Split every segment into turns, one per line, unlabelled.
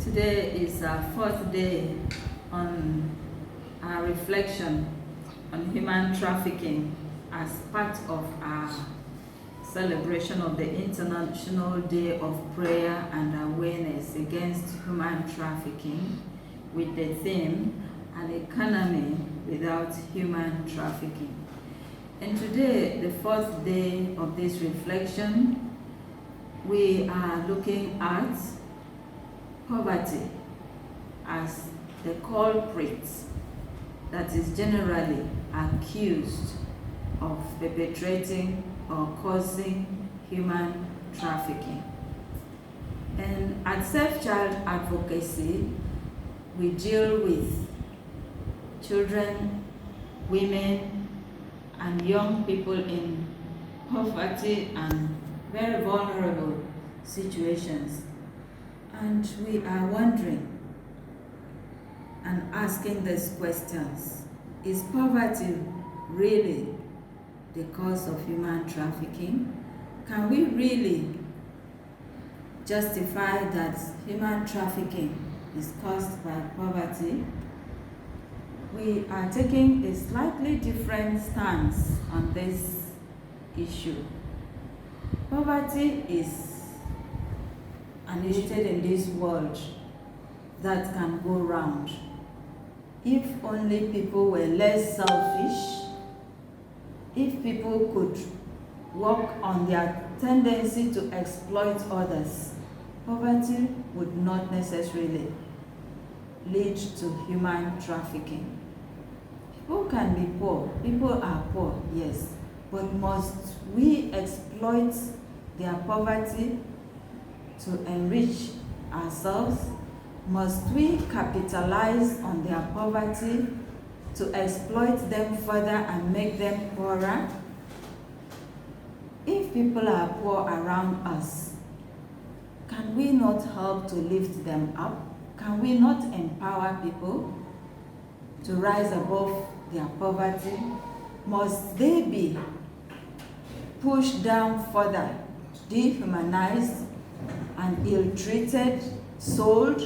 Today is our fourth day on our reflection on human trafficking as part of our celebration of the International Day of Prayer and Awareness Against Human Trafficking with the theme, An Economy Without Human Trafficking. And today, the fourth day of this reflection, we are looking at poverty as the culprit that is generally accused of perpetrating or causing human trafficking. And at Safe Child Advocacy, we deal with children, women, and young people in poverty and very vulnerable situations. And we are wondering and asking these questions. Is poverty really the cause of human trafficking? Can we really justify that human trafficking is caused by poverty? We are taking a slightly different stance on this issue. Poverty is unlimited in this world that can go round. If only people were less selfish, if people could work on their tendency to exploit others, poverty would not necessarily lead to human trafficking. People can be poor, people are poor, yes, but must we exploit their poverty to enrich ourselves? Must we capitalize on their poverty to exploit them further and make them poorer? If people are poor around us, can we not help to lift them up? Can we not empower people to rise above their poverty? Must they be pushed down further, dehumanized, and ill-treated, sold,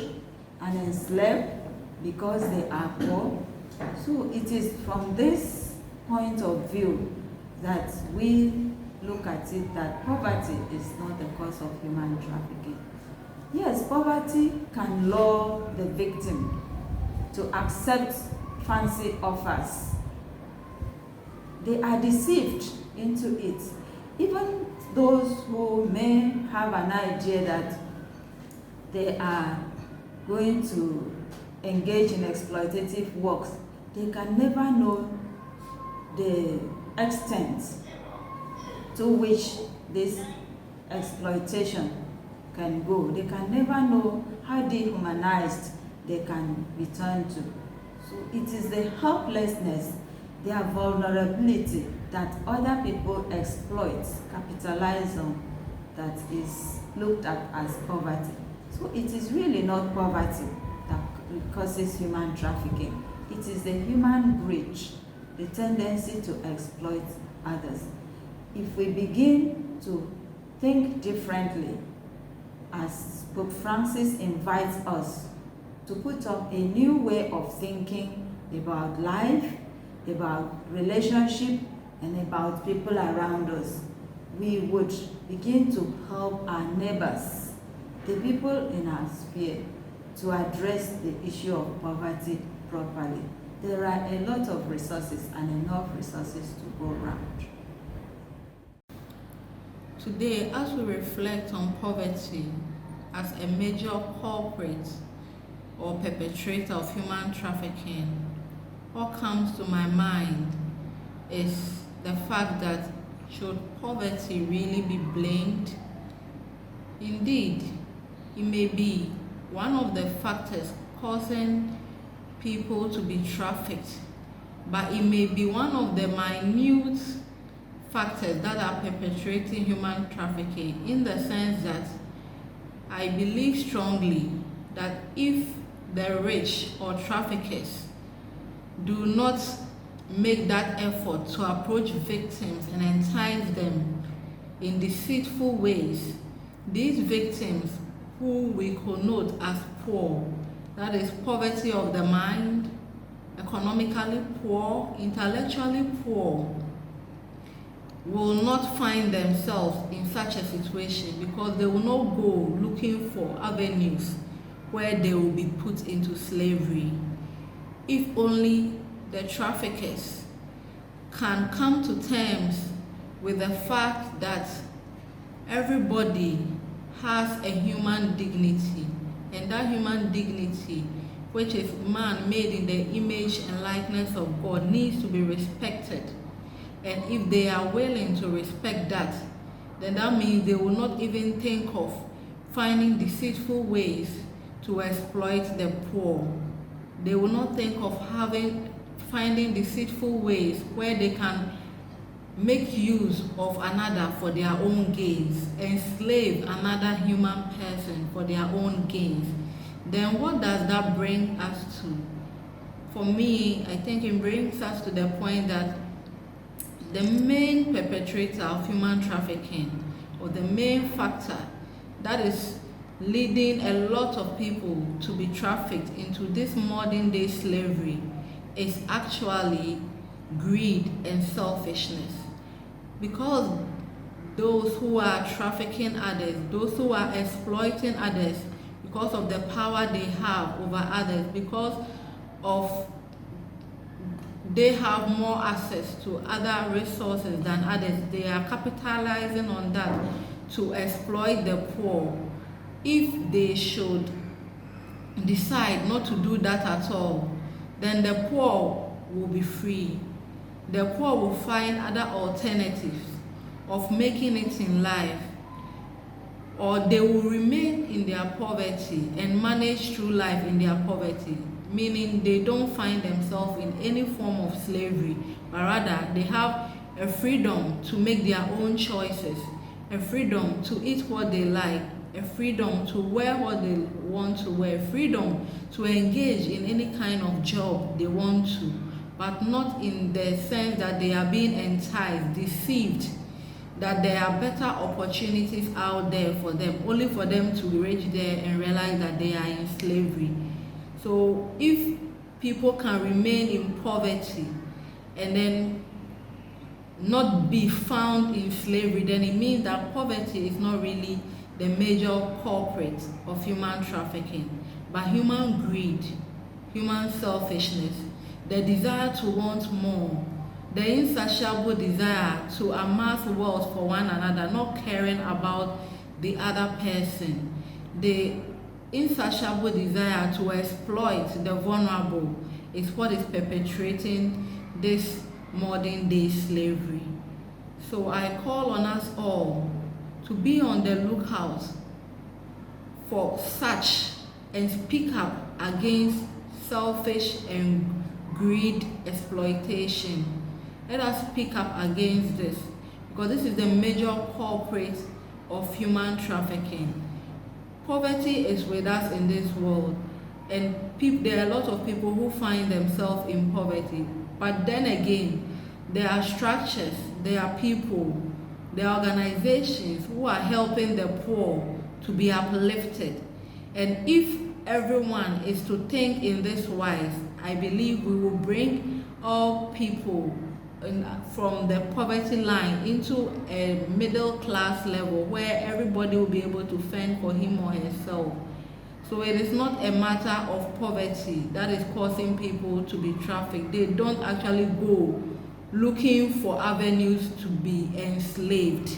and enslaved because they are poor? So it is from this point of view that we look at it that poverty is not the cause of human trafficking. Yes, poverty can lure the victim to accept fancy offers. They are deceived into it. Even those who may have an idea that they are going to engage in exploitative works, they can never know the extent to which this exploitation can go. They can never know how dehumanized they can be turned to. So it is the helplessness, their vulnerability that other people exploit, capitalize on, that is looked at as poverty. So it is really not poverty that causes human trafficking. It is the human greed, the tendency to exploit others. If we begin to think differently, as Pope Francis invites us to put up a new way of thinking about life, about relationship, and about people around us, we would begin to help our neighbors, the people in our sphere, to address the issue of poverty properly. There are a lot of resources and enough resources to go around.
Today, as we reflect on poverty as a major culprit or perpetrator of human trafficking, what comes to my mind is the fact that should poverty really be blamed? Indeed, it may be one of the factors causing people to be trafficked, but it may be one of the minute factors that are perpetrating human trafficking, in the sense that I believe strongly that if the rich or traffickers do not make that effort to approach victims and entice them in deceitful ways, these victims who we connote as poor, that is poverty of the mind, economically poor, intellectually poor, will not find themselves in such a situation because they will not go looking for avenues where they will be put into slavery. If only the traffickers can come to terms with the fact that everybody has a human dignity, and that human dignity, which is man made in the image and likeness of God, needs to be respected. And if they are willing to respect that, then that means they will not even think of finding deceitful ways to exploit the poor. They will not think of finding deceitful ways where they can make use of another for their own gains, enslave another human person for their own gains. Then what does that bring us to? For me, I think it brings us to the point that the main perpetrator of human trafficking, or the main factor that is leading a lot of people to be trafficked into this modern day slavery, is actually greed and selfishness. Because those who are trafficking others, those who are exploiting others, because of the power they have over others, because of they have more access to other resources than others, they are capitalizing on that to exploit the poor. If they should decide not to do that at all, then the poor will be free. The poor will find other alternatives of making it in life, or they will remain in their poverty and manage through life in their poverty, meaning they don't find themselves in any form of slavery, but rather they have a freedom to make their own choices, a freedom to eat what they like, a freedom to wear what they want to wear, freedom to engage in any kind of job they want to, but not in the sense that they are being enticed, deceived, that there are better opportunities out there for them, only for them to reach there and realize that they are in slavery. So if people can remain in poverty and then not be found in slavery, then it means that poverty is not really the major culprit of human trafficking, but human greed, human selfishness, the desire to want more, the insatiable desire to amass wealth for one another, not caring about the other person, the insatiable desire to exploit the vulnerable is what is perpetrating this modern day slavery. So I call on us all to be on the lookout for such and speak up against selfish and greed exploitation. Let us speak up against this, because this is the major culprit of human trafficking. Poverty is with us in this world, and there are a lot of people who find themselves in poverty. But then again, there are structures, there are people, there are organizations who are helping the poor to be uplifted. And if everyone is to think in this wise, I believe we will bring all people from the poverty line into a middle class level where everybody will be able to fend for him or herself. So it is not a matter of poverty that is causing people to be trafficked. They don't actually go looking for avenues to be enslaved.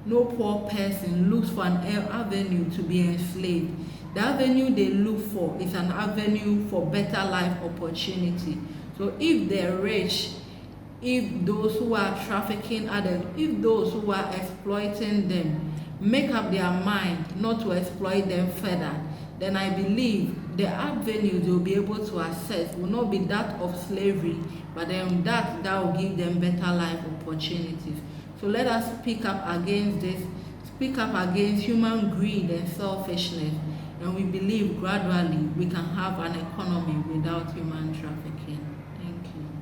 No poor person looks for an avenue to be enslaved. The avenue they look for is an avenue for better life opportunity. So if they're rich, if those who are trafficking others, if those who are exploiting them make up their mind not to exploit them further, then I believe the avenues they'll be able to access will not be that of slavery, but then that will give them better life opportunities. So let us speak up against this, speak up against human greed and selfishness, and we believe gradually we can have an economy without human trafficking.